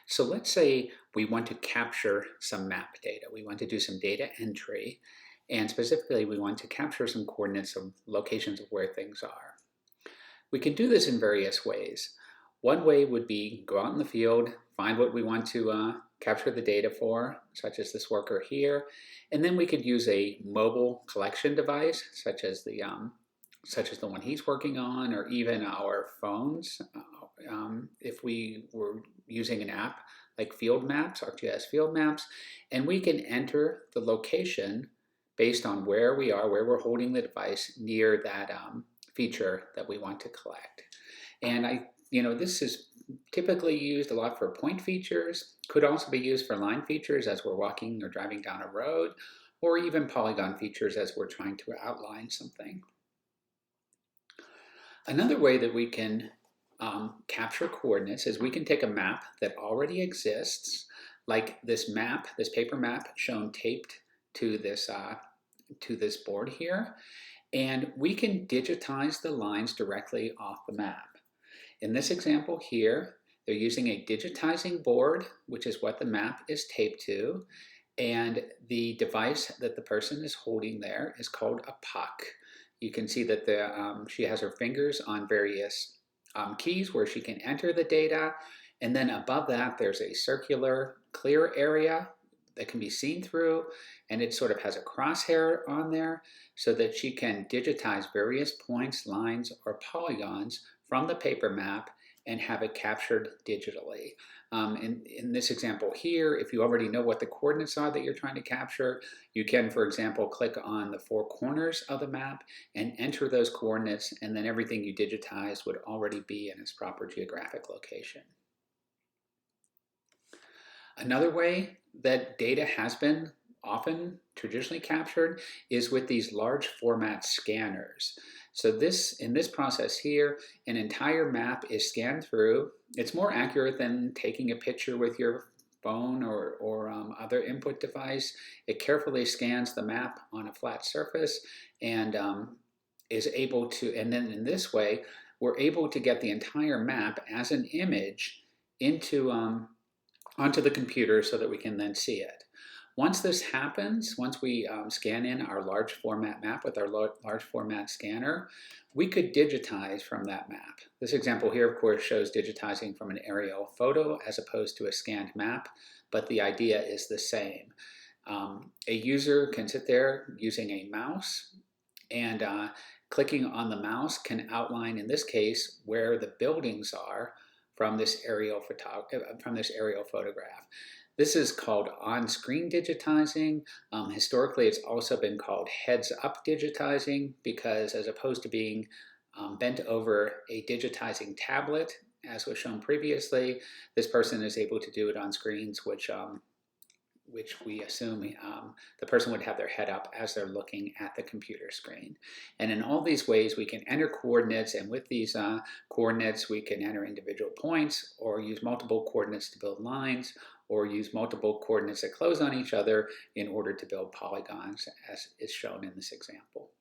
So let's say we want to capture some map data. We want to do some data entry, and specifically we want to capture some coordinates of locations of where things are. We can do this in various ways. One way would be go out in the field, find what we want to capture the data for, such as this worker here, and then we could use a mobile collection device, such as the one he's working on, or even our phones. If we were using an app like Field Maps, ArcGIS Field Maps, and we can enter the location based on where we are, where we're holding the device near that feature that we want to collect. And this is typically used a lot for point features, could also be used for line features as we're walking or driving down a road, or even polygon features as we're trying to outline something. Another way that we can capture coordinates is we can take a map that already exists, like this map, this paper map shown taped to this board here, and we can digitize the lines directly off the map. In this example here, they're using a digitizing board, which is what the map is taped to, and the device that the person is holding there is called a puck. You can see that she has her fingers on various keys where she can enter the data, and then above that there's a circular clear area that can be seen through, and it sort of has a crosshair on there so that she can digitize various points, lines, or polygons from the paper map and have it captured digitally. In this example here, if you already know what the coordinates are that you're trying to capture, you can, for example, click on the four corners of the map and enter those coordinates, and then everything you digitized would already be in its proper geographic location. Another way that data has been often traditionally captured is with these large format scanners. So in this process here, an entire map is scanned through. It's more accurate than taking a picture with your phone or other input device. It carefully scans the map on a flat surface and is able to, and then in this way, we're able to get the entire map as an image onto the computer so that we can then see it. Once this happens, once we scan in our large format map with our large format scanner, we could digitize from that map. This example here, of course, shows digitizing from an aerial photo as opposed to a scanned map, but the idea is the same. A user can sit there using a mouse, and clicking on the mouse can outline, in this case, where the buildings are from this aerial photograph. This is called on-screen digitizing. Historically, it's also been called heads-up digitizing because as opposed to being bent over a digitizing tablet, as was shown previously, this person is able to do it on screens which we assume the person would have their head up as they're looking at the computer screen. And in all these ways, we can enter coordinates, and with these coordinates, we can enter individual points or use multiple coordinates to build lines, or use multiple coordinates that close on each other in order to build polygons, as is shown in this example.